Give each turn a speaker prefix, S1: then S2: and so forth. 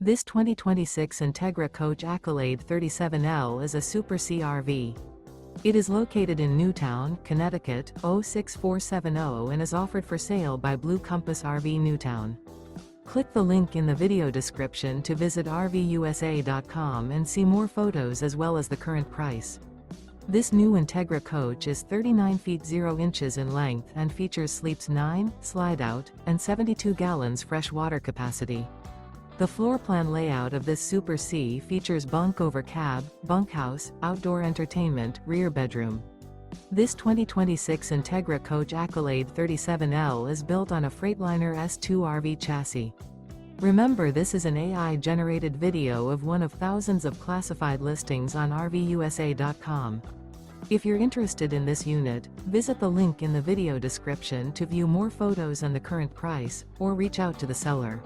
S1: This 2026 Entegra Coach Accolade 37L is a Super C RV. It is located in Newtown, Connecticut, 06470 and is offered for sale by Blue Compass RV Newtown. Click the link in the video description to visit RVUSA.com and see more photos as well as the current price. This new Entegra coach is 39 feet 0 inches in length and features sleeps 9, Slideout, and 72 gallons fresh water capacity. The floor plan layout of this Super C features Bunk Over Cab, Bunkhouse, outdoor entertainment, rear bedroom. This 2026 Entegra Coach Accolade 37L is built on a Freightliner S2RV chassis. Remember, this is an AI-generated video of one of thousands of classified listings on RVUSA.com. If you're interested in this unit, visit the link in the video description to view more photos and the current price, or reach out to the seller.